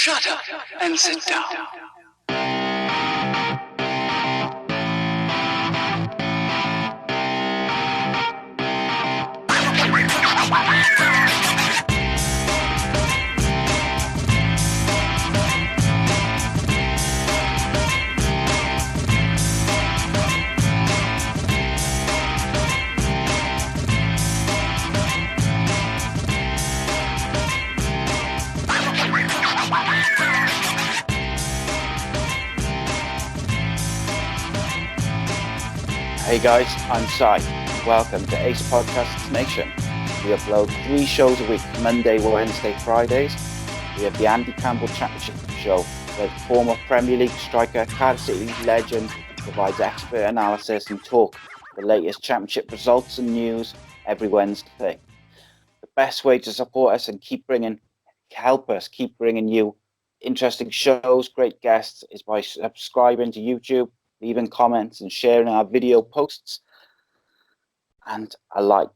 Shut up and sit down. Hey guys, I'm Si. Welcome to A.C.E Podcast Nation. We upload 3 shows a week, Monday, Wednesday, Fridays. We have the Andy Campbell Championship Show, where the former Premier League striker, Cardiff City legend, provides expert analysis and talk the latest championship results and news every Wednesday. The best way to support us and help us keep bringing you interesting shows, great guests, is by subscribing to YouTube, leaving comments and sharing our video posts and a like.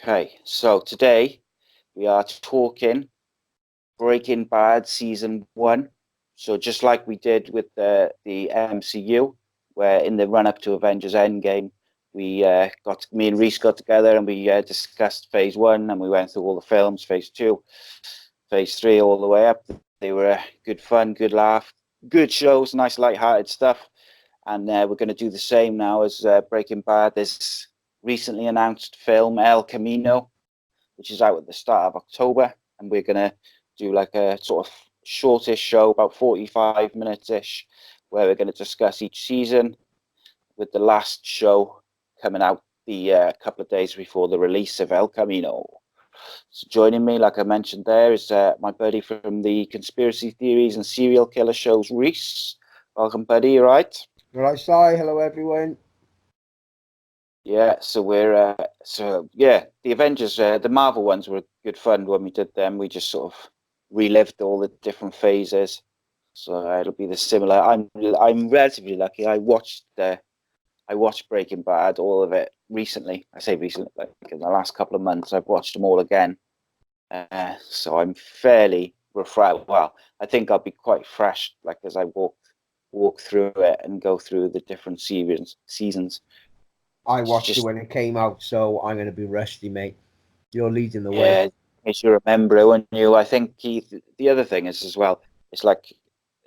Okay, so today we are talking Breaking Bad Season 1. So just like we did with the MCU, where in the run-up to Avengers Endgame, me and Rhys got together and we discussed Phase 1 and we went through all the films, Phase 2, Phase 3, all the way up. They were good fun, good laugh, good shows, nice light-hearted stuff. And we're going to do the same now as Breaking Bad. This recently announced film, El Camino, which is out at the start of October. And we're going to do like a sort of shortish show, about 45 minutes-ish, where we're going to discuss each season, with the last show coming out the couple of days before the release of El Camino. So joining me, like I mentioned there, is my buddy from the conspiracy theories and serial killer shows, Rhys. Welcome, buddy. You right? All right, Si. Hello, everyone. Yeah. So the Avengers, the Marvel ones were good fun when we did them. We just sort of relived all the different phases. So it'll be the similar. I'm relatively lucky. I watched Breaking Bad, all of it recently. I say recently, like in the last couple of months, I've watched them all again. So I'm fairly refreshed. Well, I think I'll be quite fresh, like as I walk through it and go through the different seasons. I watched it when it came out, so I'm going to be rusty, mate. You're leading the way. Yeah, in case you remember it, when you, I think the other thing is as well, it's like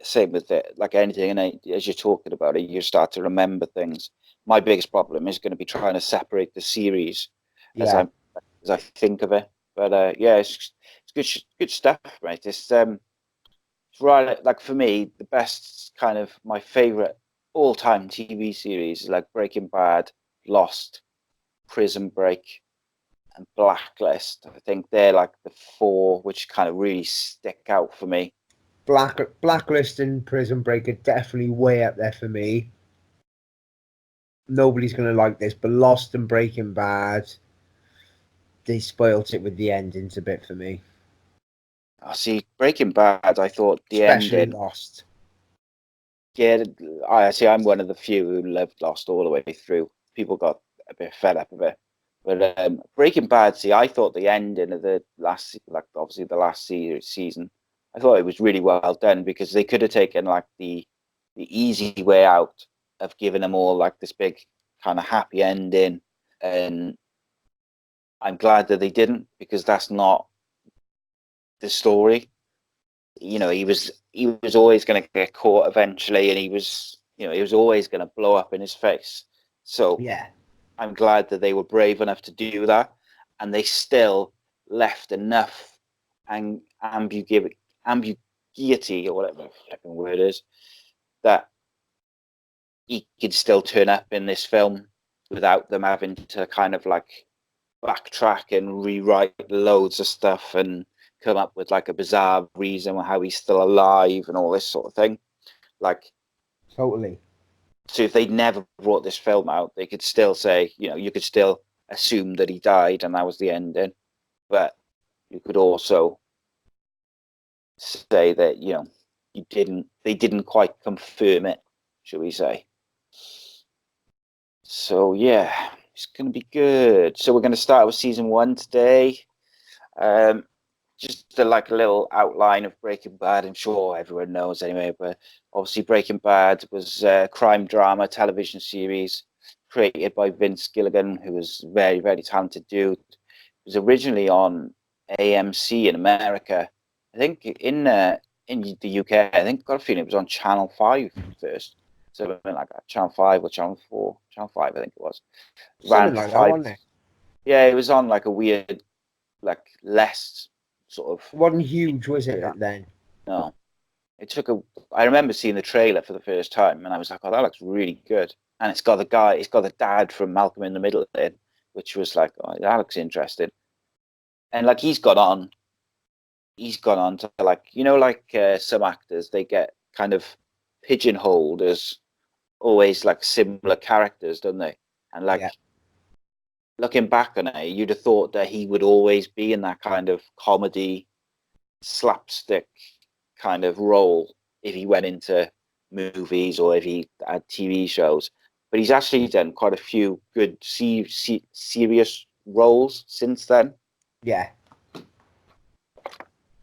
same with it, like anything, and as you're talking about it, you start to remember things. My biggest problem is going to be trying to separate the series as I think of it. But yeah, it's good stuff, mate. It's right, like for me, the best kind of my favorite all-time TV series is like Breaking Bad, Lost, Prison Break, and Blacklist. I think they're like the 4 which kind of really stick out for me. Blacklist and Prison Break are definitely way up there for me. Nobody's going to like this, but Lost and Breaking Bad, they spoilt it with the endings a bit for me. I see Breaking Bad. I thought the Especially ending. Lost. Yeah, I see. I'm one of the few who loved Lost all the way through. People got a bit fed up of it, but Breaking Bad. See, I thought the ending of the last, like obviously the last season, I thought it was really well done because they could have taken like the easy way out of giving them all like this big kind of happy ending, and I'm glad that they didn't, because that's not the story. You know, he was always going to get caught eventually, and he was always going to blow up in his face. So yeah, I'm glad that they were brave enough to do that, and they still left enough ambiguity or whatever the fucking word is, that he could still turn up in this film without them having to kind of like backtrack and rewrite loads of stuff and come up with like a bizarre reason how he's still alive and all this sort of thing. Like, totally. so if they'd never brought this film out, they could still say, you could still assume that he died and that was the ending. But you could also say that, they didn't quite confirm it, shall we say. So yeah, it's going to be good. So we're going to start with season 1 today. just like a little outline of Breaking Bad. I'm sure everyone knows anyway, but obviously Breaking Bad was a crime drama television series created by Vince Gilligan, who was a very, very talented dude. It was originally on AMC in America. I think in the UK, I think, got a feeling it was on Channel 5 first. Something like that, Channel 5 or Channel 4. Channel 5, I think it was. Something Ran for like that, five. wasn't it? Yeah, it was on like a weird, like less sort of. It wasn't huge, was it, then? No, it took a. I remember seeing the trailer for the first time, and I was like, "Oh, that looks really good." And it's got the guy, it's got the dad from Malcolm in the Middle in, which was like, "Oh, that looks interesting." And like he's gone on to like, like some actors, they get kind of pigeonholed as always like similar characters, don't they? And like Yeah. looking back on it, you'd have thought that he would always be in that kind of comedy slapstick kind of role if he went into movies or if he had TV shows. But he's actually done quite a few good serious roles since then. Yeah.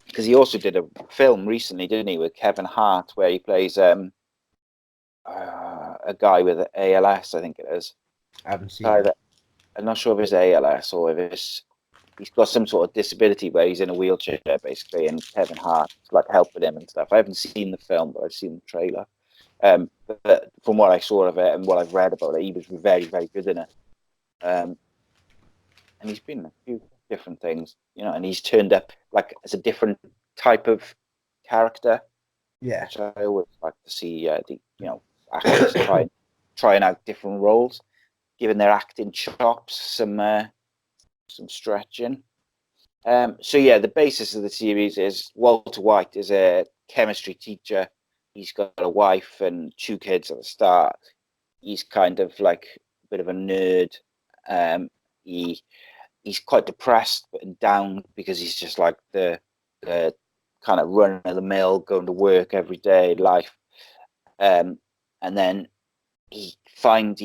Because he also did a film recently, didn't he, with Kevin Hart, where he plays a guy with ALS, I think it is. I haven't seen it. I'm not sure if it's ALS or if he's got some sort of disability where he's in a wheelchair, basically, and Kevin Hart's like helping him and stuff. I haven't seen the film, but I've seen the trailer. But from what I saw of it and what I've read about it, he was very, very good in it. And he's been in a few different things, and he's turned up like as a different type of character, Yeah. which I always like to see. Actors trying out different roles, giving their acting chops some stretching. So yeah, the basis of the series is Walter White is a chemistry teacher. He's got a wife and 2 kids at the start. He's kind of like a bit of a nerd. He's quite depressed and down because he's just like the kind of run of the mill, going to work every day life. And then he doesn't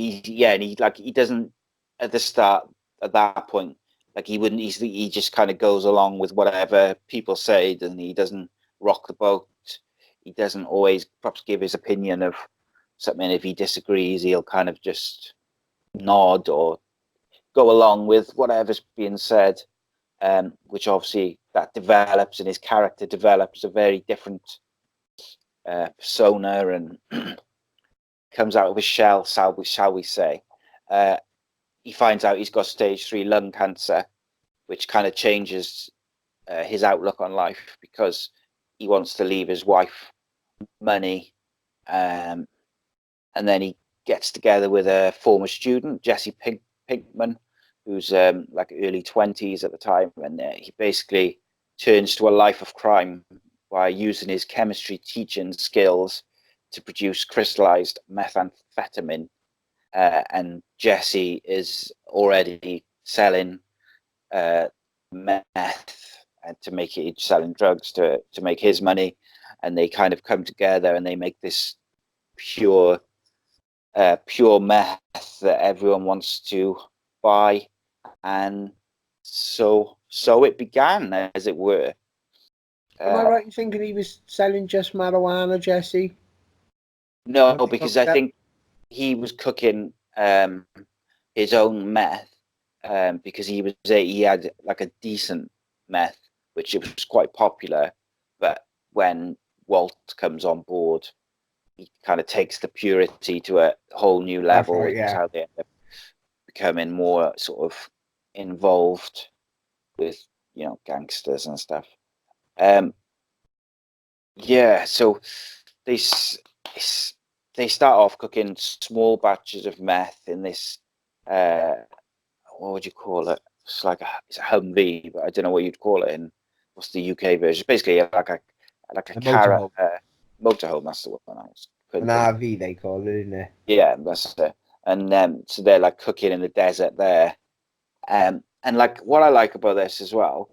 at the start at that point, like he just kind of goes along with whatever people say, and he doesn't rock the boat. He doesn't always perhaps give his opinion of something. If he disagrees, he'll kind of just nod or go along with whatever's being said, which obviously that develops, and his character develops a very different persona and comes out of his shell, shall we say. He finds out he's got stage 3 lung cancer, which kind of changes his outlook on life because he wants to leave his wife money. And then he gets together with a former student, Jesse Pinkman, who's like early 20s at the time. And he basically turns to a life of crime by using his chemistry teaching skills to produce crystallized methamphetamine. And Jesse is already selling meth to make it, selling drugs to make his money, and they kind of come together and they make this pure meth that everyone wants to buy, and so it began, as it were. Am I right in thinking he was selling just marijuana, Jesse? No, because I think he was cooking his own meth because he had like a decent meth, which it was quite popular. But when Walt comes on board, he kind of takes the purity to a whole new level, Right, which is yeah. how they end up becoming more sort of involved with gangsters and stuff. So they start off cooking small batches of meth in this what would you call it? It's like it's a Humvee, but I don't know what you'd call it in what's the UK version. It's basically like a carrot motorhome. That's the one I was. An RV they call it, isn't it? Yeah, that's it. And so they're like cooking in the desert there. And like what I like about this as well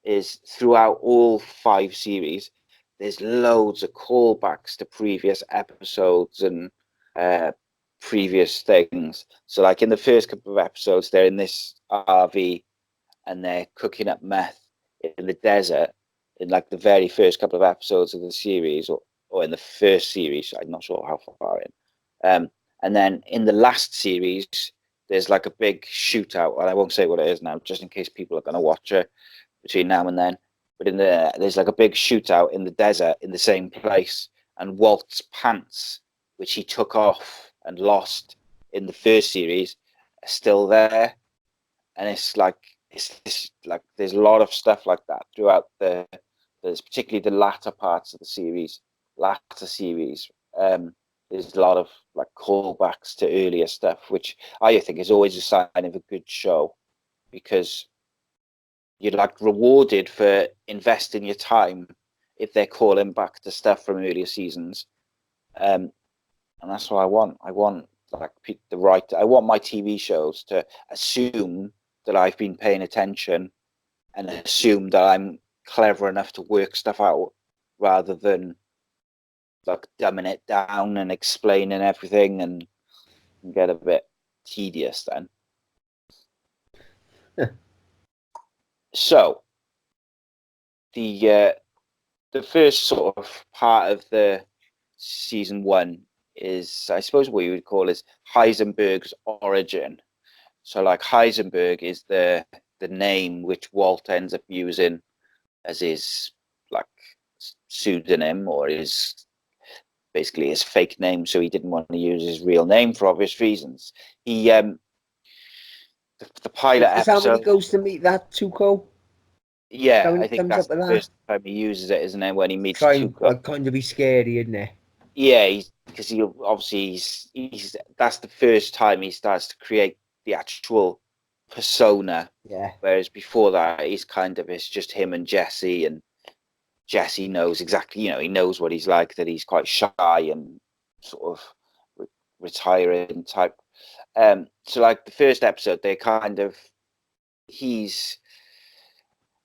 is throughout all 5 series, there's loads of callbacks to previous episodes and previous things. So like in the first couple of episodes, they're in this RV and they're cooking up meth in the desert in like the very first couple of episodes of the series, or in the first series. I'm not sure how far in. And then in the last series, there's like a big shootout, and I won't say what it is now, just in case people are going to watch it between now and then. But there's like a big shootout in the desert in the same place, and Walt's pants, which he took off and lost in the first series, are still there. And it's like there's a lot of stuff like that throughout there's particularly the latter parts of the series, latter series. There's a lot of like callbacks to earlier stuff, which I think is always a sign of a good show, because you're like rewarded for investing your time if they're calling back to stuff from earlier seasons. And that's what I want. I want like I want my TV shows to assume that I've been paying attention and assume that I'm clever enough to work stuff out, rather than like dumbing it down and explaining everything and get a bit tedious then. So the first sort of part of the season 1 is, I suppose, what you would call is Heisenberg's origin. So like Heisenberg is the name which Walt ends up using as his like pseudonym, or his basically his fake name, so he didn't want to use his real name for obvious reasons. He the pilot Is that when episode, he goes to meet that Tuco? yeah, When I he think comes that's up with the that? first time he uses it, isn't it, when he meets Trying Tuco? like kind of be scary, isn't it? Yeah, because he obviously he's that's the first time he starts to create the actual persona. Yeah. Whereas before that, it's just him and Jesse, and Jesse knows exactly, he knows what he's like, that he's quite shy and sort of retiring type. So like the first episode, he's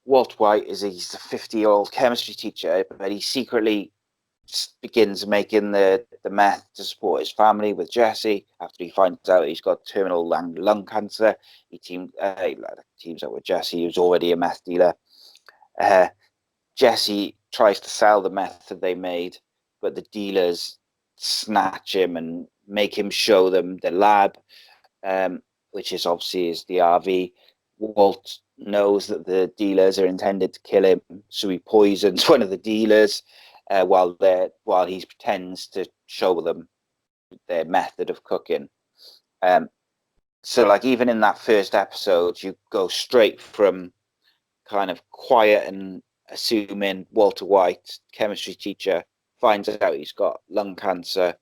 Walt White he's a 50-year-old chemistry teacher, but he secretly begins making the meth to support his family with Jesse. After he finds out he's got terminal lung cancer, he teams up with Jesse, who's already a meth dealer. Jesse tries to sell the meth that they made, but the dealers snatch him and make him show them the lab, which is obviously is the RV. Walt knows that the dealers are intended to kill him, so he poisons one of the dealers while he pretends to show them their method of cooking. So like even in that first episode, you go straight from kind of quiet and assuming Walter White, chemistry teacher, finds out he's got lung cancer,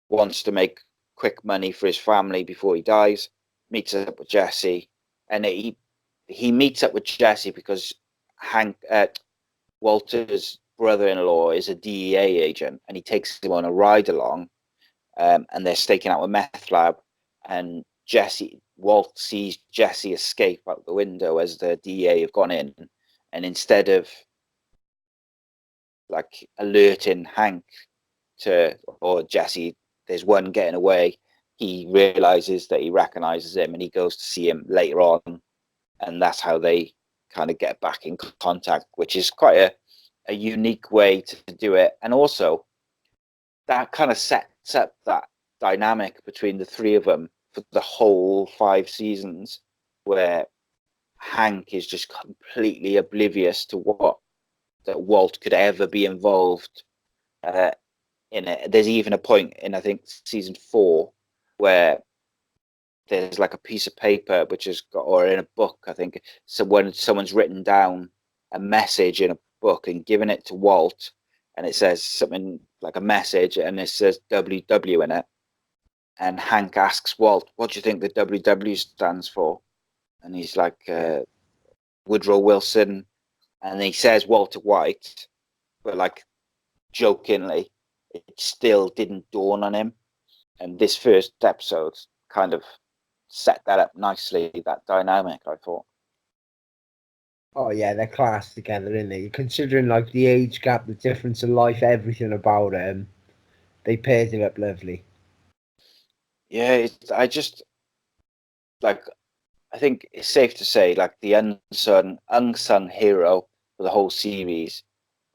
wants to make quick money for his family before he dies, meets up with Jesse, and he meets up with Jesse because Walter's brother-in-law is a DEA agent, and he takes him on a ride along, and they're staking out a meth lab, and Walt sees Jesse escape out the window as the DEA have gone in, and instead of like alerting Hank or Jesse, there's one getting away, he realizes that he recognizes him, and he goes to see him later on, and that's how they kind of get back in contact, which is quite a unique way to do it. And also that kind of sets up that dynamic between the three of them for the whole 5 seasons, where Hank is just completely oblivious to that Walt could ever be involved in it. There's even a point in, I think, season 4 where there's like a piece of paper which has got, or in a book, I think, someone's written down a message in a book and given it to Walt, and it says something like a message, and it says WW in it. And Hank asks Walt, "What do you think the WW stands for?" And he's like, Woodrow Wilson, and he says Walter White, but like jokingly. It still didn't dawn on him, and this first episode kind of set that up nicely, that dynamic, I thought. Oh yeah, they're class together, aren't they? Considering like the age gap, the difference in life, everything about them, they paired it up lovely. Yeah, I just like, I think it's safe to say, like, the unsung hero for the whole series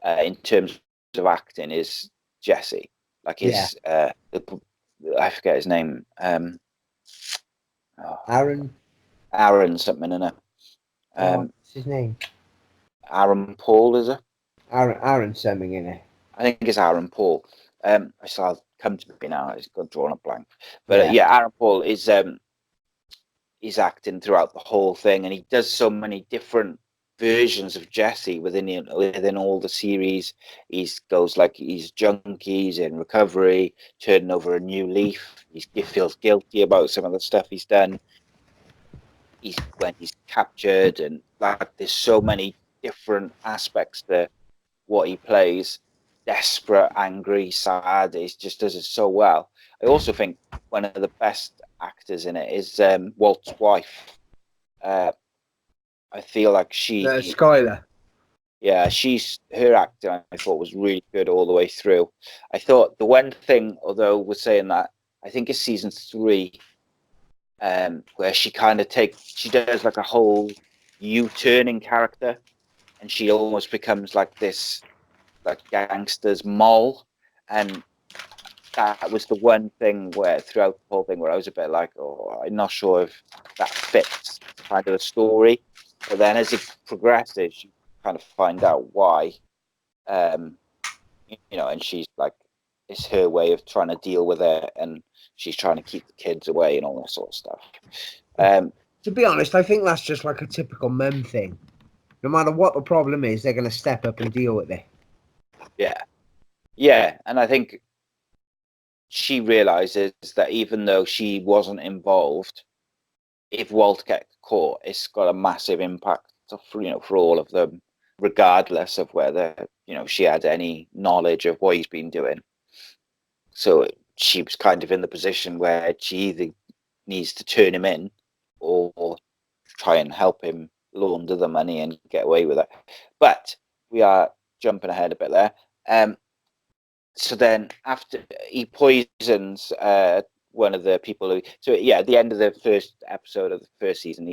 in terms of acting is Jesse. Like his, I forget his name. Aaron. Aaron something, innit? What's his name? Aaron Paul, is it? Aaron something in it. I think it's Aaron Paul. I saw come to me now. It's got drawn a blank. But Aaron Paul is acting throughout the whole thing, and he does so many different versions of Jesse within all the series. He's junkie, he's in recovery, turning over a new leaf. He feels guilty about some of the stuff he's done. When he's captured, and like there's so many different aspects to what he plays. Desperate, angry, sad. He just does it so well. I also think one of the best actors in it is Walt's wife. I feel like Skylar. Yeah, her acting I thought was really good all the way through. I thought the one thing, although we're saying that, I think it's season 3, where she does like a whole U-turning character, and she almost becomes like this like gangster's mole, and that was the one thing where throughout the whole thing where I was a bit like, oh, I'm not sure if that fits kind of the story. But then as it progresses, you kind of find out why, and she's like, it's her way of trying to deal with it, and she's trying to keep the kids away and all that sort of stuff. To be honest, I think that's just like a typical mem thing. No matter what the problem is, they're going to step up and deal with it. Yeah, and I think she realizes that even though she wasn't involved, if Walt gets caught, it's got a massive impact for all of them, regardless of whether she had any knowledge of what he's been doing. So she was kind of in the position where she either needs to turn him in or try and help him launder the money and get away with it. But we are jumping ahead a bit there. So then after he poisons one of the people at the end of the first episode of the first season,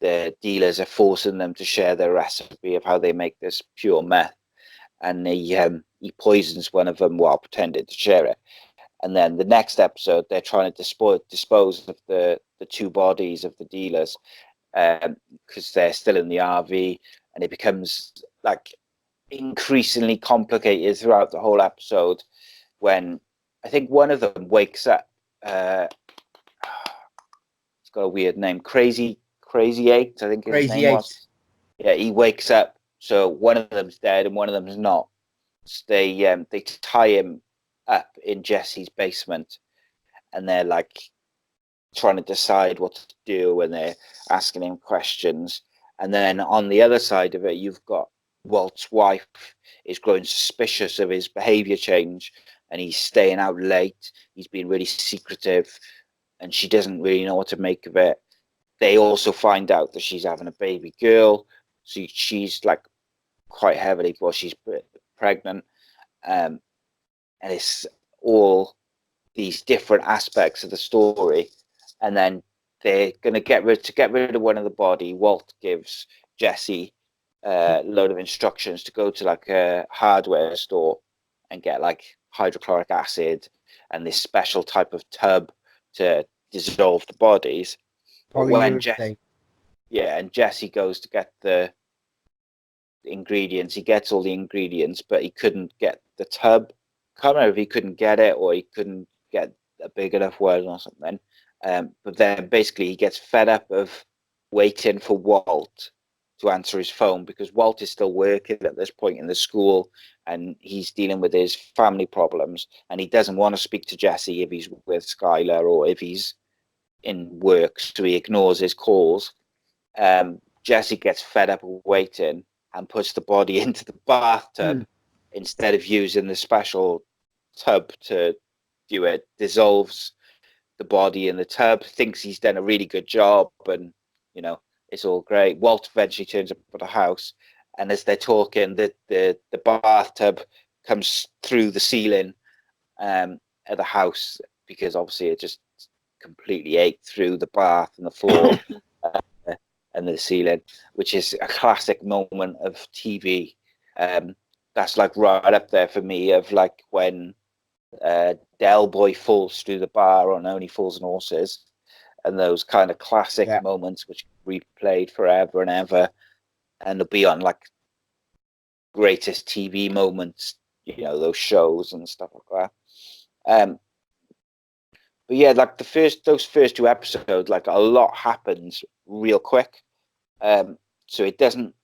the dealers are forcing them to share their recipe of how they make this pure meth, and he poisons one of them while pretending to share it. And then the next episode, they're trying to dispose of the 2 bodies of the dealers because they're still in the RV, and it becomes like increasingly complicated throughout the whole episode when I think one of them wakes up. It's got a weird name, Crazy 8, I think his name was. Yeah, he wakes up, so one of them's dead and one of them's not. So they tie him up in Jesse's basement, and they're like trying to decide what to do, and they're asking him questions. And then on the other side of it, you've got Walt's wife is growing suspicious of his behavior change, and he's staying out late. He's being really secretive, and she doesn't really know what to make of it. They also find out that she's having a baby girl, so she's like quite heavily, she's pregnant, and it's all these different aspects of the story. And then they're going to get rid of one of the body. Walt gives Jesse a load of instructions to go to like a hardware store and get like hydrochloric acid and this special type of tub to dissolve the bodies. But when Jesse goes to get the ingredients, he gets all the ingredients, but he couldn't get the tub. Can't remember if he couldn't get it or he couldn't get a big enough one or something. But then basically he gets fed up of waiting for Walt to answer his phone, because Walt is still working at this point in the school and he's dealing with his family problems, and he doesn't want to speak to Jesse if he's with Skylar or if he's in work, so he ignores his calls. Jesse gets fed up of waiting and puts the body into the bathtub instead of using the special tub to do it. Dissolves the body in the tub, thinks he's done a really good job, and it's all great. Walt eventually turns up at the house, and as they're talking, the bathtub comes through the ceiling at the house, because obviously it just completely ate through the bath and the floor. and the ceiling, which is a classic moment of TV. That's like right up there for me of like when Del Boy falls through the bar on Only Fools and Horses, and those kind of classic moments which replayed forever and ever, and they'll be on like greatest TV moments, those shows and stuff like that. But yeah, like those first two episodes, like a lot happens real quick. So it doesn't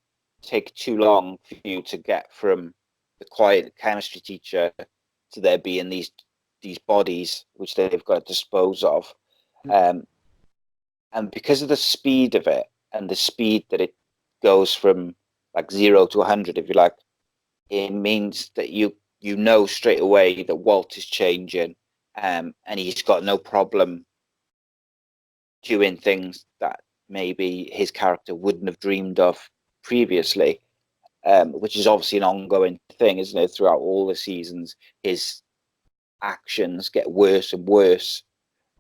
take too long for you to get from the quiet chemistry teacher to there being these bodies which they've got to dispose of. And because of the speed of it and the speed that it goes from like 0 to 100, if you like, it means that you know straight away that Walt is changing, and he's got no problem doing things that maybe his character wouldn't have dreamed of previously, which is obviously an ongoing thing, isn't it? Throughout all the seasons, his actions get worse and worse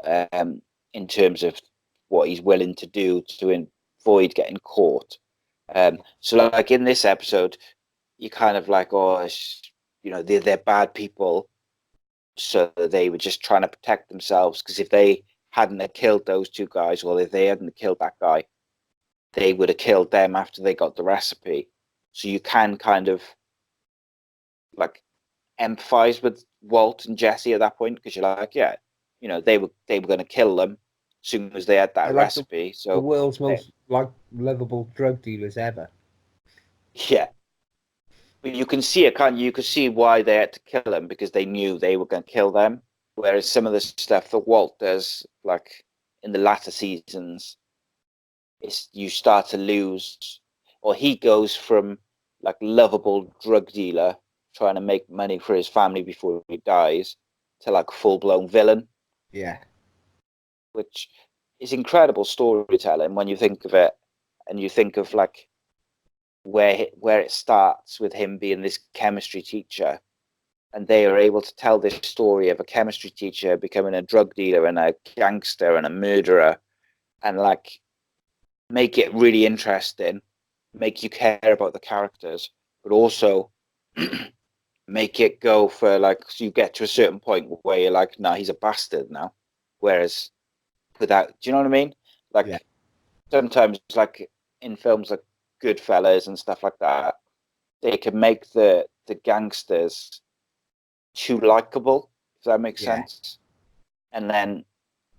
in terms of what he's willing to do to avoid getting caught. So like in this episode, you kind of like, they're bad people, so they were just trying to protect themselves, because if they hadn't have killed those two guys, or if they hadn't killed that guy, they would have killed them after they got the recipe. So you can kind of like empathize with Walt and Jesse at that point, because you're like, they were going to kill them as soon as they had that recipe. So the world's most lovable drug dealers ever. Yeah, but you can see it, can't you? You can see why they had to kill him, because they knew they were going to kill them. Whereas some of the stuff that Walt does, like in the latter seasons, you start to lose, or he goes from like lovable drug dealer trying to make money for his family before he dies to like full-blown villain. Yeah. Which is incredible storytelling when you think of it, and you think of like where it starts with him being this chemistry teacher, and they are able to tell this story of a chemistry teacher becoming a drug dealer and a gangster and a murderer, and like make it really interesting, make you care about the characters, but also make it go for like, so you get to a certain point where you're like, nah, he's a bastard now. Whereas without, do you know what I mean? Like sometimes like in films like Goodfellas and stuff like that, they can make the gangsters too likable, if that makes sense. And then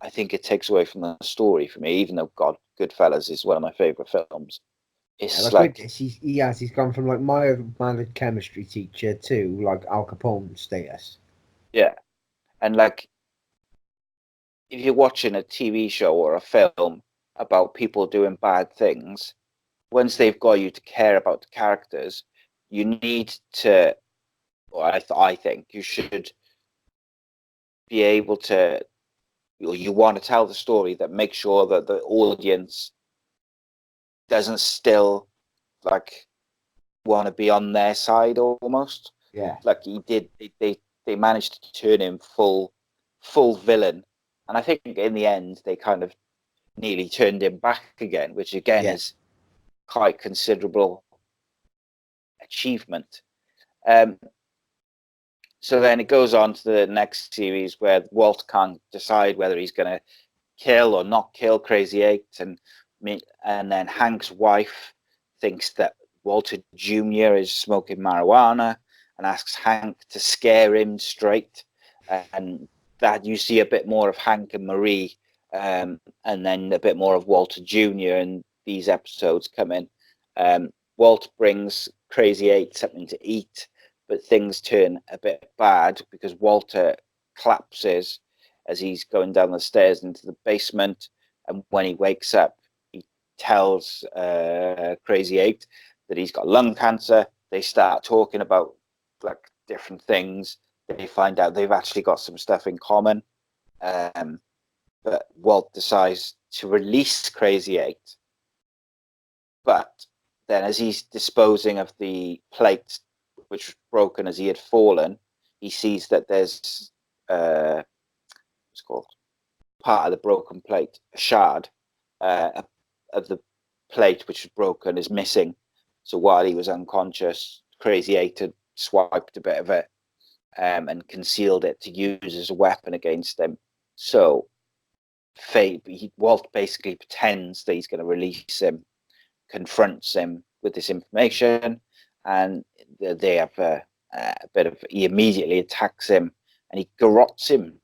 I think it takes away from the story for me, even though Goodfellas is one of my favorite films. It's like he's gone from like mild-mannered chemistry teacher to like Al Capone status. Yeah, and like if you're watching a TV show or a film about people doing bad things, once they've got you to care about the characters, you need to, or I think you should be able to, or you want to tell the story that makes sure that the audience doesn't still like want to be on their side almost. Yeah. Like he did, they managed to turn him full villain, and I think in the end they kind of nearly turned him back again, which again is quite considerable achievement. So then it goes on to the next series where Walt can't decide whether he's going to kill or not kill Crazy Eight, and then Hank's wife thinks that Walter Jr. is smoking marijuana and asks Hank to scare him straight, and that you see a bit more of Hank and Marie, and then a bit more of Walter Jr. in these episodes come in. Walt brings Crazy Eight something to eat, but things turn a bit bad because Walter collapses as he's going down the stairs into the basement, and when he wakes up, he tells Crazy Eight that he's got lung cancer. They start talking about like different things. They find out they've actually got some stuff in common. But Walt decides to release Crazy Eight. But then as he's disposing of the plate, which was broken as he had fallen, he sees that there's what's called part of the broken plate, a shard of the plate, which was broken, is missing. So while he was unconscious, Crazy Eight had swiped a bit of it and concealed it to use as a weapon against him. So Walt basically pretends that he's going to release him, confronts him with this information, and they have a bit of. He immediately attacks him and he garrots him.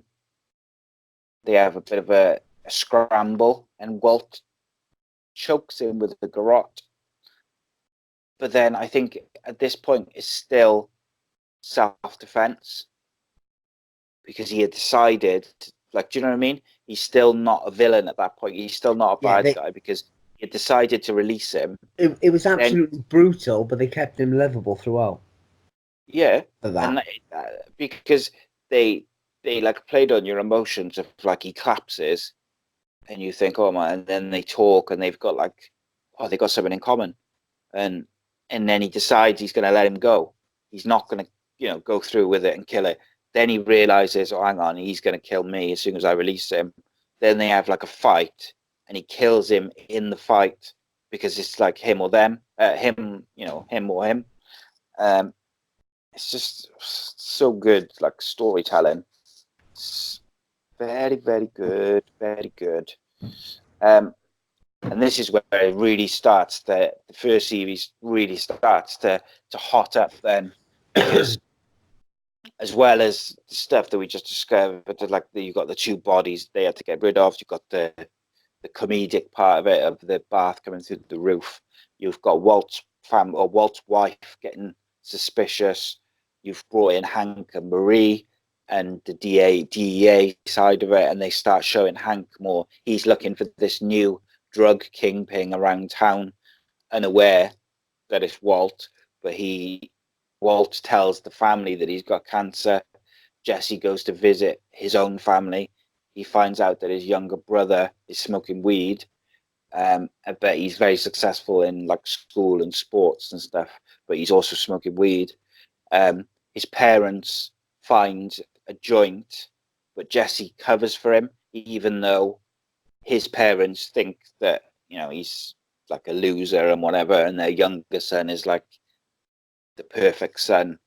They have a bit of a scramble, and Walt chokes him with the garrote. But then I think at this point it's still self-defense, because he had decided, like, do you know what I mean? He's still not a villain at that point. He's still not a bad guy, because he had decided to release him. It was absolutely brutal, but they kept him livable throughout. Yeah, For that. and because they like played on your emotions of, like, he collapses, and you think, oh man, and then they talk and they've got like, oh, they got something in common, and then he decides he's going to let him go. He's not going to, go through with it and kill it. Then he realizes, oh, hang on, he's going to kill me as soon as I release him. Then they have like a fight, and he kills him in the fight, because it's like him or them, him or him. It's just so good, like storytelling. It's very, very good, very good. And this is where it really starts. The first series really starts to hot up then, because as well as the stuff that we just discovered, like you've got the two bodies they had to get rid of. You've got the comedic part of it, of the bath coming through the roof. You've got Walt's wife getting suspicious. You've brought in Hank and Marie and the DEA side of it, and they start showing Hank more. He's looking for this new drug kingpin around town, unaware that it's Walt, but Walt tells the family that he's got cancer. Jesse goes to visit his own family. He finds out that his younger brother is smoking weed. But he's very successful in like school and sports and stuff, but he's also smoking weed. His parents find a joint, but Jesse covers for him, even though his parents think that, he's like a loser and whatever, and their younger son is like the perfect son.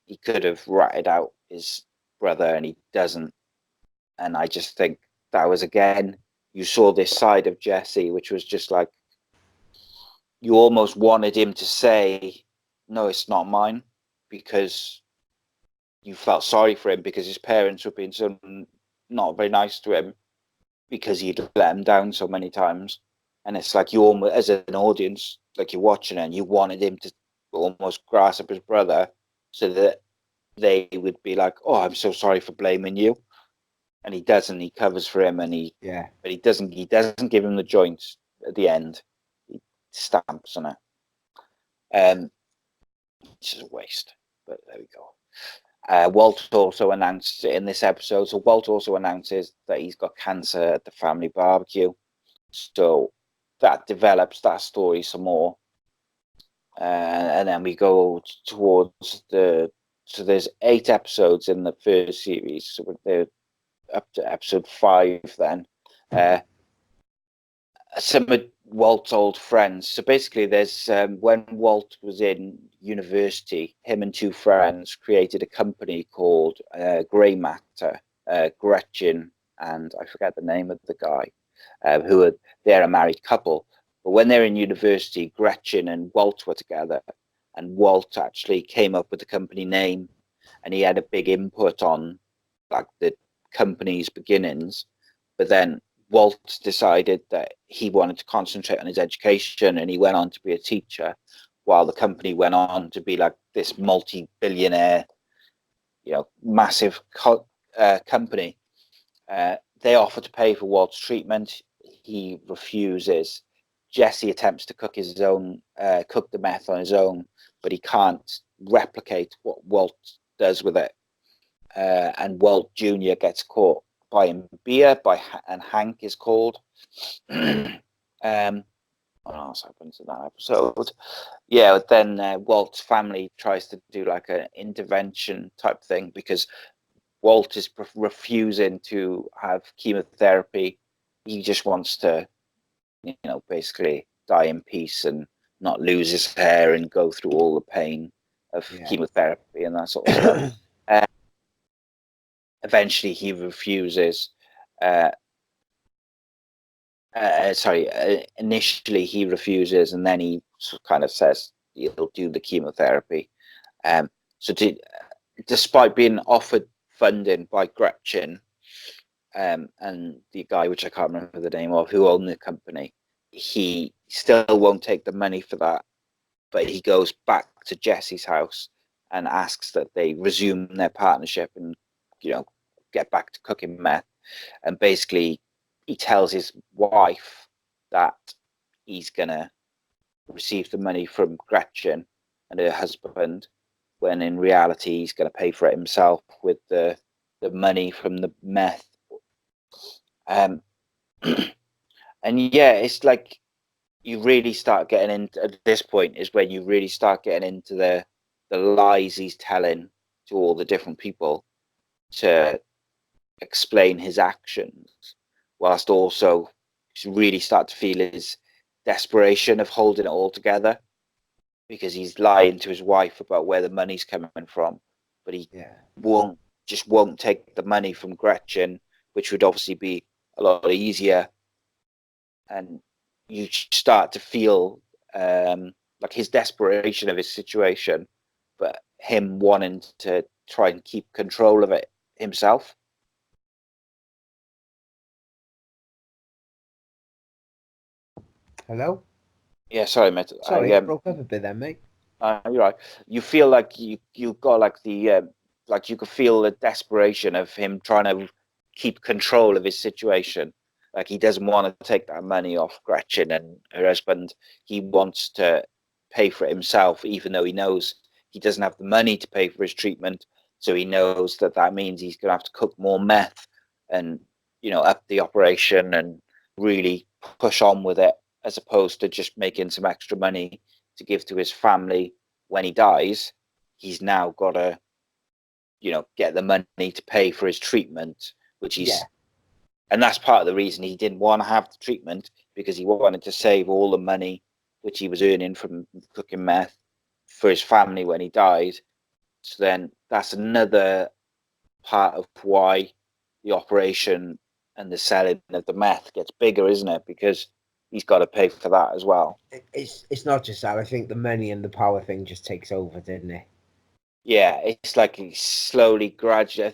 He could have ratted out his brother, and he doesn't. And I just think that was, again, you saw this side of Jesse, which was just like, you almost wanted him to say, no, it's not mine, because you felt sorry for him, because his parents were being so not very nice to him, because he'd let him down so many times. And it's like, you almost, as an audience, like you're watching it, and you wanted him to almost grasp his brother, so that they would be like, oh, I'm so sorry for blaming you. And he doesn't. He covers for him, but he doesn't give him the joints at the end. He stamps on it. It's just a waste, but there we go. Walt also announced in this episode, so Walt also announces that he's got cancer at the family barbecue. So that develops that story some more. And then we go towards so there's 8 episodes in the first series. So they're up to episode 5 then. Some of Walt's old friends. So basically, there's when Walt was in university, him and 2 friends created a company called Grey Matter. Gretchen and I forget the name of the guy, they're a married couple. But when they're in university, Gretchen and Walt were together, and Walt actually came up with the company name, and he had a big input on like the company's beginnings. But then Walt decided that he wanted to concentrate on his education, and he went on to be a teacher, while the company went on to be like this multi-billionaire, massive company. They offer to pay for Walt's treatment. He refuses. Jesse attempts to cook the meth on his own, but he can't replicate what Walt does with it. And Walt Jr. gets caught buying beer, and Hank is called. What else happens in that episode? Yeah, then Walt's family tries to do like an intervention type thing, because Walt is refusing to have chemotherapy. He just wants to, basically die in peace and not lose his hair and go through all the pain of chemotherapy and that sort of stuff. Eventually, he refuses. Initially he refuses, and then he kind of says he'll do the chemotherapy. Despite being offered funding by Gretchen and the guy, which I can't remember the name of, who owned the company, he still won't take the money for that. But he goes back to Jesse's house and asks that they resume their partnership and, get back to cooking meth. And basically, he tells his wife that he's gonna receive the money from Gretchen and her husband, when in reality he's gonna pay for it himself with the money from the meth. And it's like you really start getting into, at this point is when you really start getting into the lies he's telling to all the different people to explain his actions, whilst also really start to feel his desperation of holding it all together, because he's lying to his wife about where the money's coming from, but he won't take the money from Gretchen, which would obviously be a lot easier. And you start to feel like his desperation of his situation, but him wanting to try and keep control of it himself. Hello? Yeah, sorry, mate. Sorry, I broke up a bit then, mate. You're right. You feel like you got like the like you could feel the desperation of him trying to keep control of his situation. Like he doesn't want to take that money off Gretchen and her husband. He wants to pay for it himself, even though he knows he doesn't have the money to pay for his treatment. So he knows that means he's going to have to cook more meth and, up the operation and really push on with it, as opposed to just making some extra money to give to his family when he dies. He's now got to, get the money to pay for his treatment, which and that's part of the reason he didn't want to have the treatment, because he wanted to save all the money which he was earning from cooking meth for his family when he died. So then that's another part of why the operation and the selling of the meth gets bigger, isn't it? Because he's got to pay for that as well. It's not just that. I think the money and the power thing just takes over, didn't it? Yeah, it's like he slowly, gradually.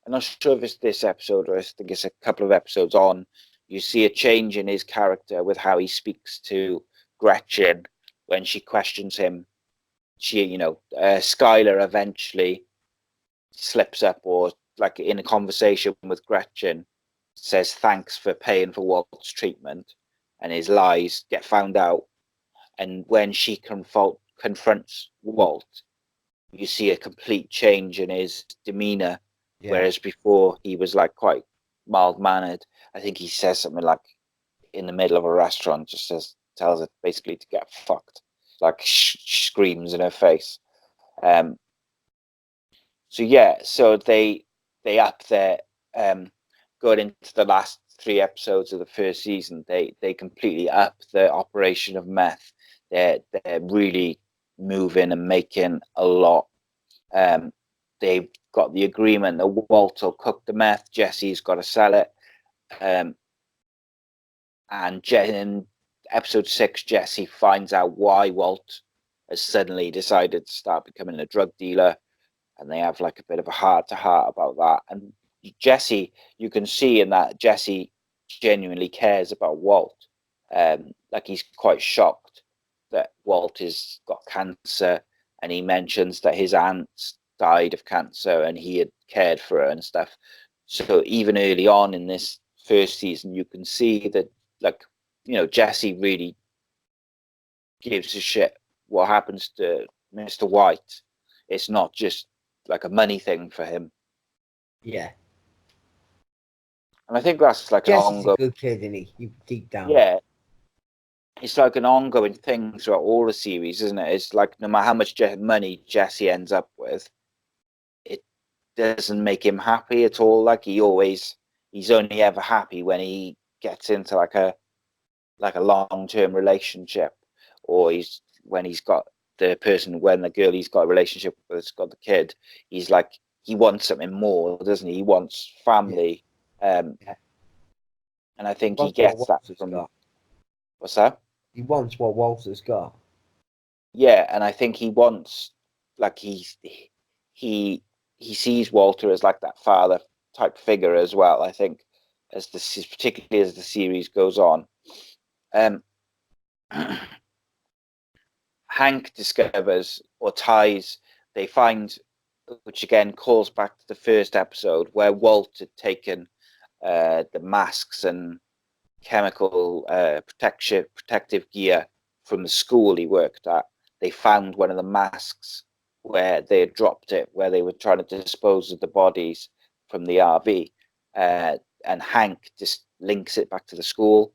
I'm not sure if it's this episode or I think it's a couple of episodes on. You see a change in his character with how he speaks to Gretchen when she questions him. Skylar eventually slips up, or like in a conversation with Gretchen, says thanks for paying for Walt's treatment, and his lies get found out. And when she confronts Walt, you see a complete change in his demeanor, whereas before he was like quite mild-mannered. I think he says something like in the middle of a restaurant, tells it basically to get fucked, like screams in her face. So they up their going into the last 3 episodes of the first season. They completely up the operation of meth. They're really moving and making a lot. They've got the agreement that Walt will cook the meth, Jesse's got to sell it. And in episode 6, Jesse finds out why Walt has suddenly decided to start becoming a drug dealer, and they have like a bit of a heart-to-heart about that. And Jesse, you can see in that Jesse genuinely cares about Walt. Like he's quite shocked that Walt has got cancer, and he mentions that his aunt's died of cancer and he had cared for her and stuff. So even early on in this first season, you can see that, like, Jesse really gives a shit what happens to Mr. White. It's not just like a money thing for him. Yeah. And I think that's like Jesse's an ongoing, a good kid, isn't he? Deep down. yeah, it's like an ongoing thing throughout all the series, isn't it? It's like no matter how much money Jesse ends up with, it doesn't make him happy at all. Like he's only ever happy when he gets into like a like a long-term relationship, or when the girl he's got a relationship with has got the kid, he's like, he wants something more, doesn't he? He wants family. Yeah. And I think he Wants what gets that Walter's from, got. what's that? He wants what Walter's got. Yeah, and I think he wants, like, he sees Walter as like that father type figure as well. I think particularly as the series goes on. Hank discovers or ties, they find, which again calls back to the first episode where Walt had taken the masks and chemical protective gear from the school he worked at. They found one of the masks where they had dropped it, where they were trying to dispose of the bodies from the RV. And Hank just links it back to the school,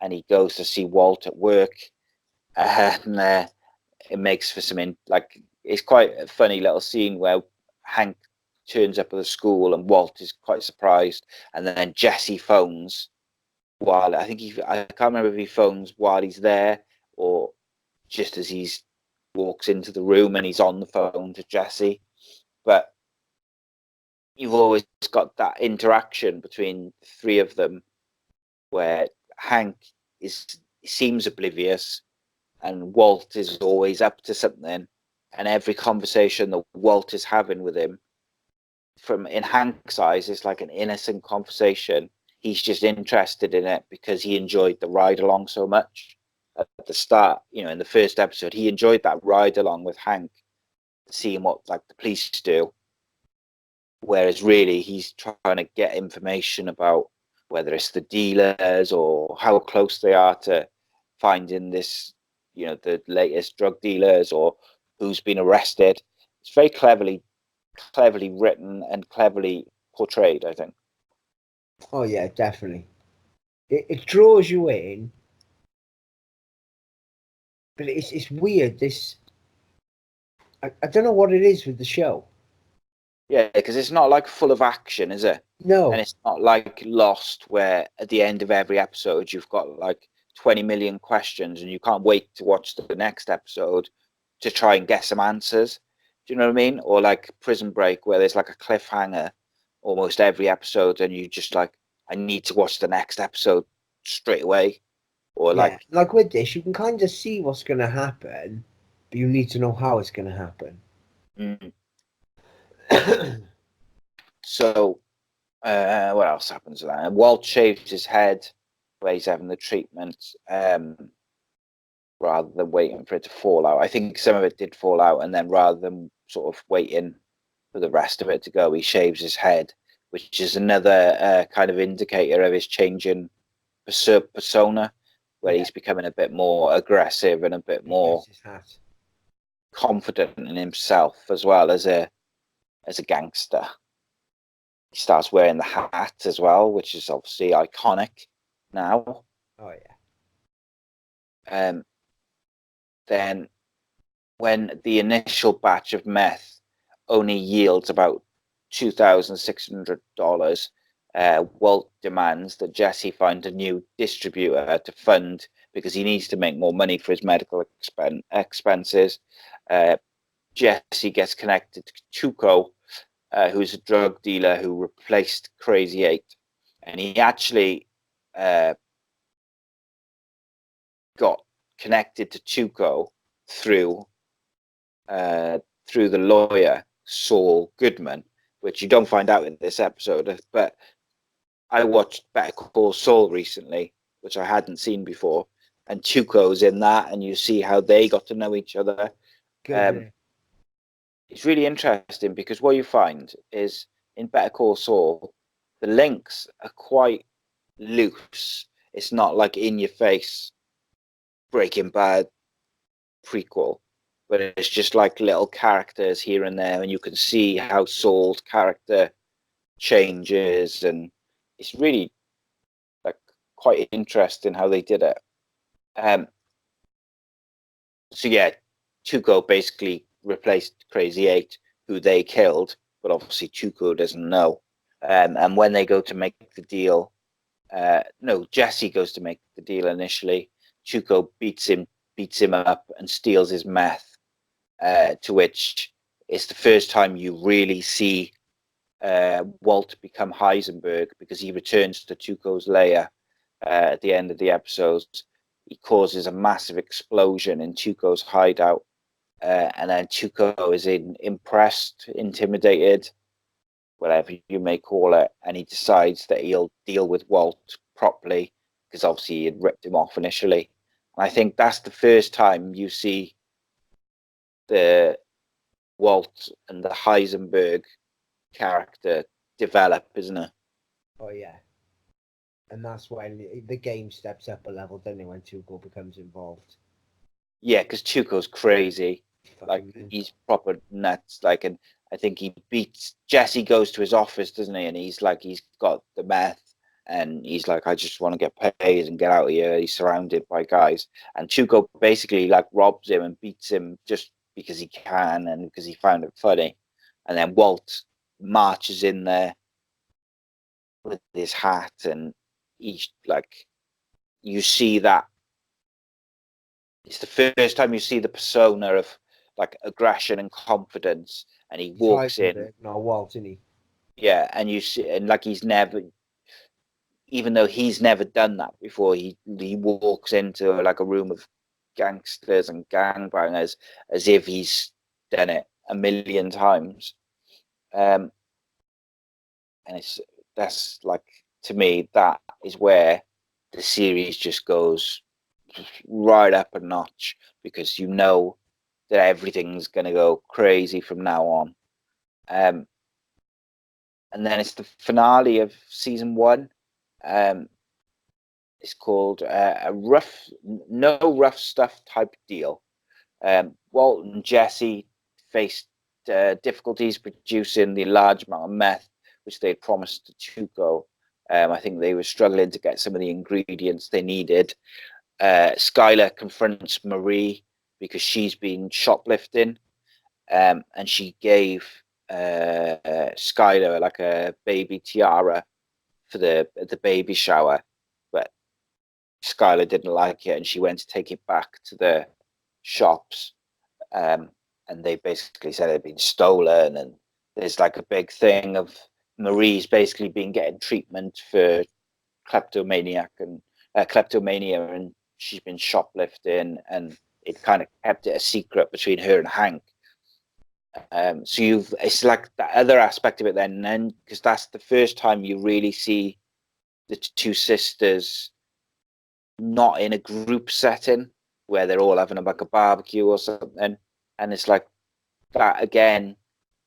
and he goes to see Walt at work. And it makes for it's quite a funny little scene where Hank turns up at the school and Walt is quite surprised, and then Jesse phones while I can't remember if he phones while he's there or just as he's walks into the room and he's on the phone to Jesse. But you've always got that interaction between the three of them where Hank seems oblivious and Walt is always up to something, and every conversation that Walt is having with him, from in Hank's eyes, is like an innocent conversation. He's just interested in it because he enjoyed the ride along so much at the start. In the first episode, he enjoyed that ride along with Hank, seeing what like the police do. Whereas really, he's trying to get information about whether it's the dealers or how close they are to finding this, the latest drug dealers or who's been arrested. It's very cleverly written and cleverly portrayed, I think. Oh yeah, definitely. It draws you in, but it's weird. I don't know what it is with the show. Yeah, because it's not like full of action, is it? No. And it's not like Lost, where at the end of every episode you've got like 20 million questions and you can't wait to watch the next episode to try and get some answers. Do you know what I mean? Or like Prison Break, where there's like a cliffhanger almost every episode and you just like, I need to watch the next episode straight away. Or Yeah, like with this, you can kind of see what's going to happen, but you need to know how it's going to happen. So, what else happens to that? Walt shaves his head where he's having the treatment, rather than waiting for it to fall out. I think some of it did fall out, and then rather than sort of waiting for the rest of it to go, he shaves his head, which is another kind of indicator of his changing persona, where he's becoming a bit more aggressive and a bit more confident in himself, as well as a gangster. He starts wearing the hat as well, which is obviously iconic now. Oh yeah. Then when the initial batch of meth only yields about $2,600, Walt demands that Jesse find a new distributor to fund, because he needs to make more money for his medical expenses. Jesse gets connected to Tuco, who's a drug dealer who replaced Crazy 8. And he actually got connected to Tuco through the lawyer Saul Goodman, which you don't find out in this episode. But I watched Better Call Saul recently, which I hadn't seen before, and Tuco's in that, and you see how they got to know each other. It's really interesting because what you find is in Better Call Saul, the links are quite loose. It's not like in your face Breaking Bad prequel, but it's just like little characters here and there, and you can see how Saul's character changes, and it's really like quite interesting how they did it. So yeah, Tuco basically replaced Crazy 8, who they killed, but obviously Tuco doesn't know. And when they go to make the deal, no, Jesse goes to make the deal initially. Tuco beats him up and steals his meth, to which it's the first time you really see Walt become Heisenberg, because he returns to Tuco's lair at the end of the episodes. He causes a massive explosion in Tuco's hideout, and then Tuco is impressed, intimidated, whatever you may call it, and he decides that he'll deal with Walt properly, because obviously he had ripped him off initially. And I think that's the first time you see the Walt and the Heisenberg character develop, isn't it? Oh yeah, and that's when the game steps up a level, doesn't it? When Tuco becomes involved. Yeah, because Tuco's crazy. Like, Fucking he's proper nuts. Like, and I think he beats Jesse, goes to his office, doesn't he? And he's like, he's got the meth, and he's like, I just want to get paid and get out of here. He's surrounded by guys, and Tuco basically like robs him and beats him just because he can and because he found it funny. And then Walt marches in there with his hat, and he's like, you see that it's the first time you see the persona of like aggression and confidence, and he walks in. No, Walt, isn't he? Yeah, and you see, and like, he's never, even though he's never done that before, he walks into like a room of gangsters and gangbangers as if he's done it a million times. And that's like, to me, that is where the series just goes right up a notch, because you know that everything's going to go crazy from now on. And then it's the finale of season 1. It's called a no rough stuff type deal. Walt and Jesse faced difficulties producing the large amount of meth which they had promised to Tuco. I think they were struggling to get some of the ingredients they needed. Skylar confronts Marie because she's been shoplifting, and she gave Skylar like a baby tiara for the baby shower, but Skylar didn't like it, and she went to take it back to the shops, and they basically said it had been stolen. And there's like a big thing of Marie's basically been getting treatment for kleptomania, and she's been shoplifting, and it kind of kept it a secret between her and Hank. So it's like the other aspect of it then because that's the first time you really see the two sisters not in a group setting where they're all having like a barbecue or something, and it's like that again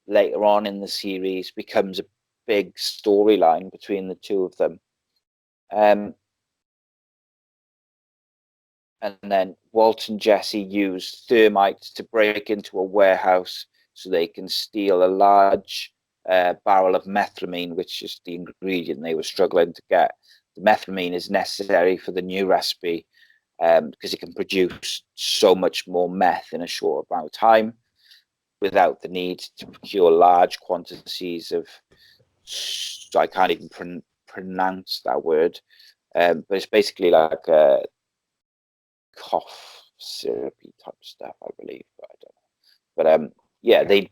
later on in the series becomes a big storyline between the two of them. And then Walt and Jesse use thermite to break into a warehouse so they can steal a large barrel of methylamine, which is the ingredient they were struggling to get. The methylamine is necessary for the new recipe because it can produce so much more meth in a short amount of time without the need to procure large quantities of, I can't even pronounce that word, but it's basically like a cough syrupy type stuff, I believe, but I don't know. But yeah, they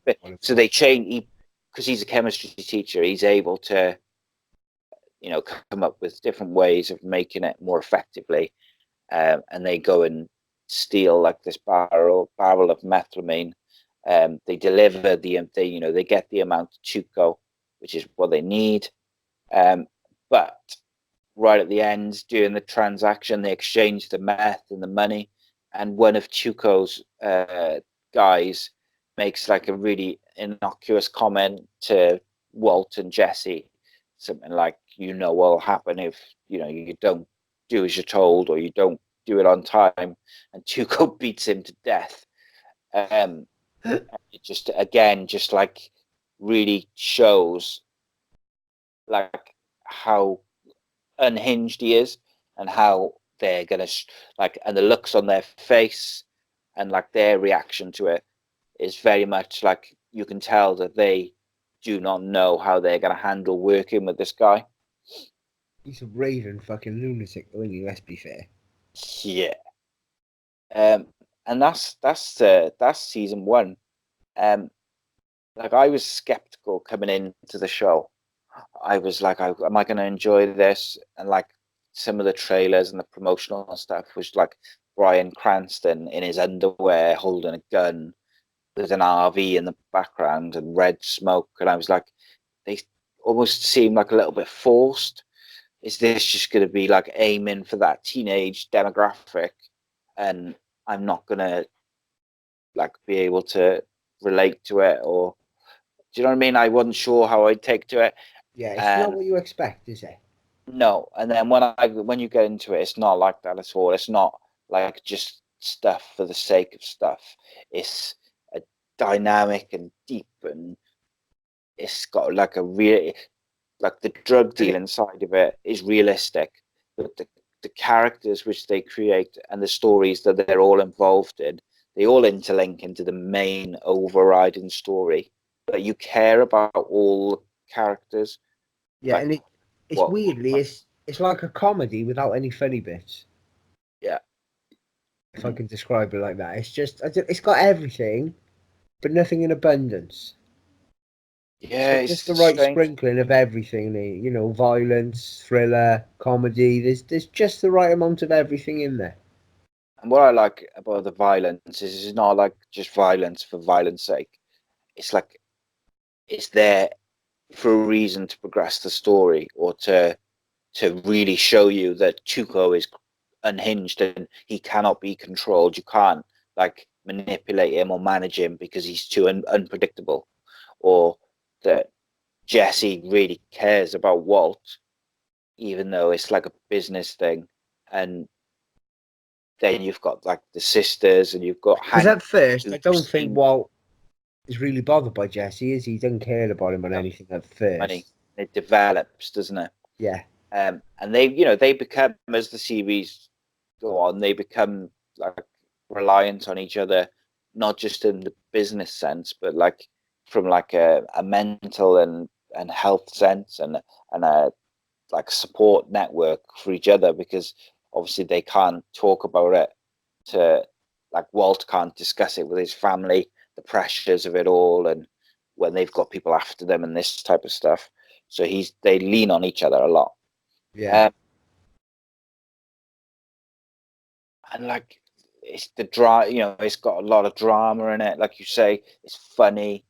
change, because he's a chemistry teacher, he's able to come up with different ways of making it more effectively, and they go and steal like this barrel of methylamine. They deliver they get the amount to Tuco, which is what they need, but right at the end, during the transaction, they exchange the meth and the money, and one of Tuco's guys makes like a really innocuous comment to Walt and Jesse, something like, what will happen if you don't do as you're told, or you don't do it on time, and Tuco beats him to death. It just like really shows like how unhinged he is, and how they're gonna and the looks on their face and like their reaction to it is very much like you can tell that they do not know how they're gonna handle working with this guy. He's a raving fucking lunatic, though, isn't he? Let's be fair. Yeah. And that's season one. Like I was skeptical coming into the show. I was like, am I going to enjoy this? And like some of the trailers and the promotional stuff was like Bryan Cranston in his underwear holding a gun with an RV in the background and red smoke. And I was like, they almost seem like a little bit forced. Is this just going to be like aiming for that teenage demographic? And I'm not going to like be able to relate to it, or do you know what I mean? I wasn't sure how I'd take to it. Yeah, it's not And what you expect, is it? no, and then when you get into it, it's not like that at all. It's not like just stuff for the sake of stuff. It's a dynamic and deep, and it's got like a real like the drug And dealing side of it is realistic, but the characters which they create and the stories that they're all involved in, they all interlink into the main overriding story. But you care about all characters, yeah, like and it's what, weirdly it's like a comedy without any funny bits. yeah. If I can describe it like that, it's got everything, but nothing in abundance. Yeah, Just it's the right strange. sprinkling of everything. Violence, thriller, comedy. There's just the right amount of everything in there. And what I like about the violence is it's not like just violence for violence sake. It's like it's there for a reason to progress the story or to really show you that Tuco is unhinged and he cannot be controlled. You can't like manipulate him or manage him because he's too unpredictable, or that Jesse really cares about Walt, even though it's like a business thing. And then you've got like the sisters, and you've got Because Hank, at first, who I you've don't think seen Walt is really bothered by Jesse, is he? He doesn't care about him on anything at money. first. It develops, doesn't it? Yeah, And they become, as the series go on, they become like reliant on each other, not just in the business sense, but like from like a mental and health sense, and a like support network for each other, because obviously they can't talk about it to like Walt can't discuss it with his family, the pressures of it all, and when they've got people after them and this type of stuff. So they lean on each other a lot. yeah. Um, and like it's the drama, it's got a lot of drama in it. Like you say, it's funny.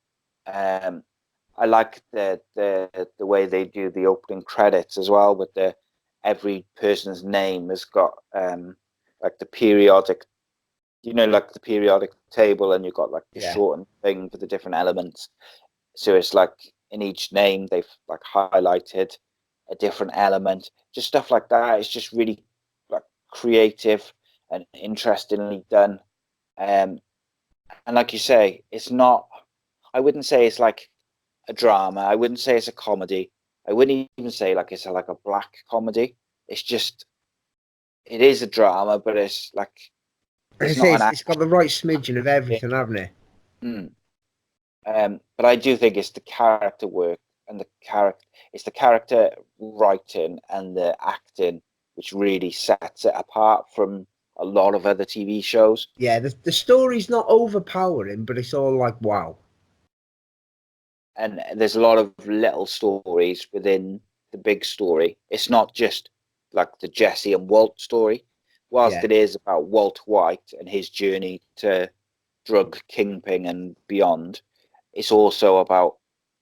Um, I like the way they do the opening credits as well, with the every person's name has got like the periodic, like the periodic table, and you've got like the Yeah. shortened thing for the different elements. So it's like in each name they've like highlighted a different element, just stuff like that. It's just really like creative and interestingly done. Um, and like you say, it's not. I wouldn't say it's like a drama. I wouldn't say it's a comedy. I wouldn't even say like it's like a black comedy. It's just it is a drama, but it's like As I it's say, not an it's got the right smidgen of action. everything, haven't it? Mm. But I do think it's the character work and it's the character writing and the acting which really sets it apart from a lot of other TV shows. Yeah, the story's not overpowering, but it's all like, wow. And there's a lot of little stories within the big story. It's not just like the Jesse and Walt story, whilst Yeah, it is about Walt White and his journey to drug kingpin and beyond. It's also about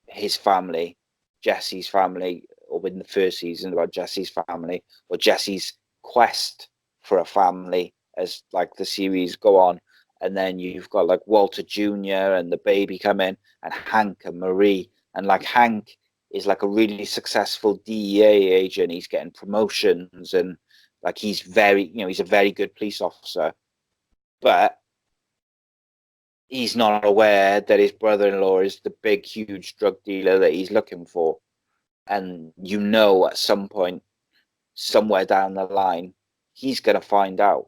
his family, Jesse's family, or in the first season about Jesse's family, or Jesse's quest for a family as like the series go on. And then you've got like Walter Jr. and the baby come in, and Hank and Marie. And like Hank is like a really successful DEA agent. He's getting promotions, and like he's a very good police officer. But he's not aware that his brother-in-law is the big, huge drug dealer that he's looking for. And at some point, somewhere down the line, he's going to find out.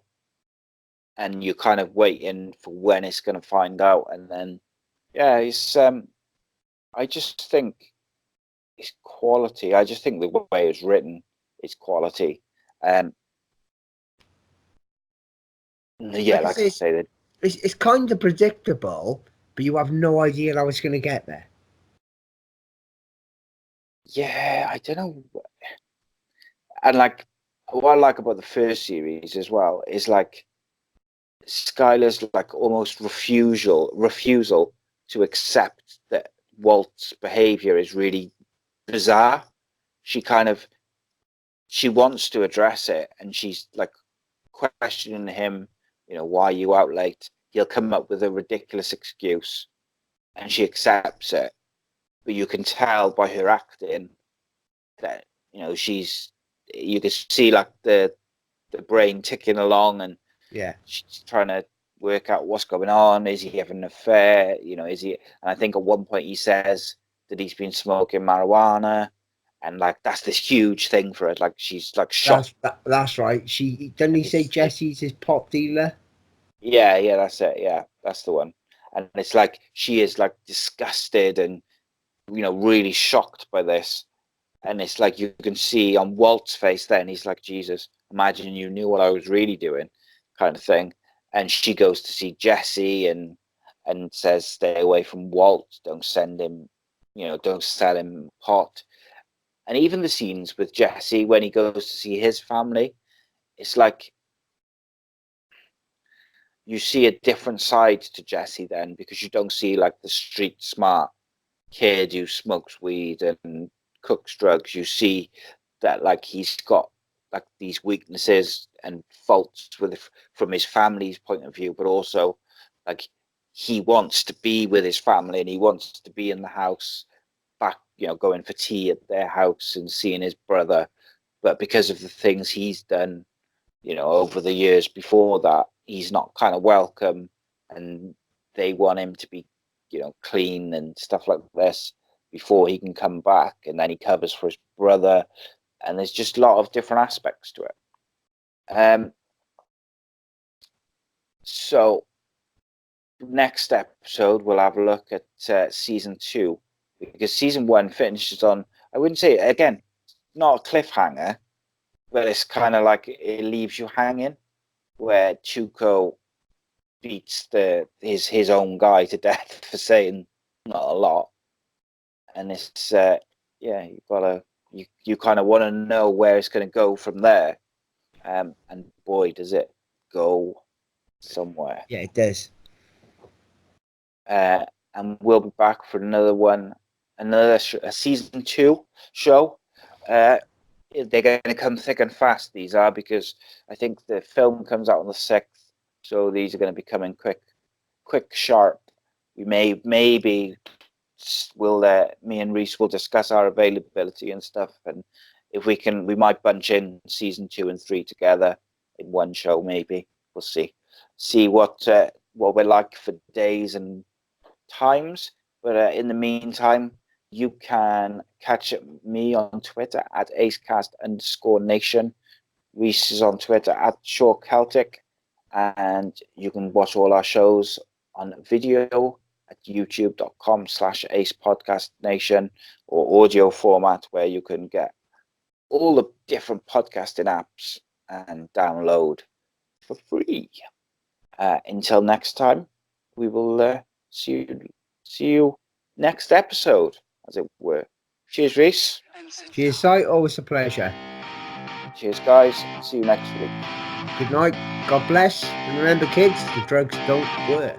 And you're kind of waiting for when it's going to find out. And then, yeah, I just think it's quality. I just think the way it's written is quality. Yeah, Like I like I say, that it's kind of predictable, but you have no idea how it's going to get there. yeah, I don't know. And like what I like about the first series as well is like Skylar's like almost refusal to accept that Walt's behavior is really bizarre. She wants to address it, and she's like questioning him, why are you out late? He'll come up with a ridiculous excuse, and she accepts it. But you can tell by her acting that you can see like the brain ticking along, and Yeah, she's trying to work out what's going on. Is he having an affair? Is he? And I think at one point he says that he's been smoking marijuana, and like that's this huge thing for her. Like she's like shocked. that's right. Didn't he say Jesse's his pop dealer? Yeah, that's it. Yeah, that's the one. And it's like she is like disgusted and really shocked by this. And it's like you can see on Walt's face then he's like, Jesus, imagine you knew what I was really doing, kind of thing. And she goes to see Jesse and says, stay away from Walt. Don't send him, don't sell him pot. And even the scenes with Jesse when he goes to see his family, it's like you see a different side to Jesse then, because you don't see like the street smart kid who smokes weed and cooks drugs. You see that like he's got like these weaknesses and faults from his family's point of view, but also like he wants to be with his family and he wants to be in the house, back, going for tea at their house and seeing his brother. But because of the things he's done, over the years before that, he's not kind of welcome, and they want him to be, clean and stuff like this before he can come back. And then he covers for his brother, and there's just a lot of different aspects to it. So next episode we'll have a look at season 2, because season 1 finishes on, I wouldn't say again, not a cliffhanger, but it's kind of like it leaves you hanging, where Tuco beats his own guy to death for saying not a lot, and it's you kind of want to know where it's going to go from there, and boy does it go somewhere. Yeah, it does. And we'll be back for another season 2 show. They're going to come thick and fast, these are, because I think the film comes out on the 6th, so these are going to be coming quick, sharp. We maybe me and Rhys will discuss our availability and stuff, and if we can, we might bunch in season 2 and 3 together in one show. Maybe we'll see what we're like for days and times. But in the meantime, you can catch me on Twitter at ACEcast_Nation. Rhys is on Twitter at ShawCeltic, and you can watch all our shows on video at youtube.com/Ace Podcast Nation, or audio format where you can get all the different podcasting apps and download for free. Until next time, we will see you next episode, as it were. Cheers, Rhys. Cheers, Si. Always a pleasure. Cheers, guys. See you next week. Good night. God bless. And remember, kids, the drugs don't work.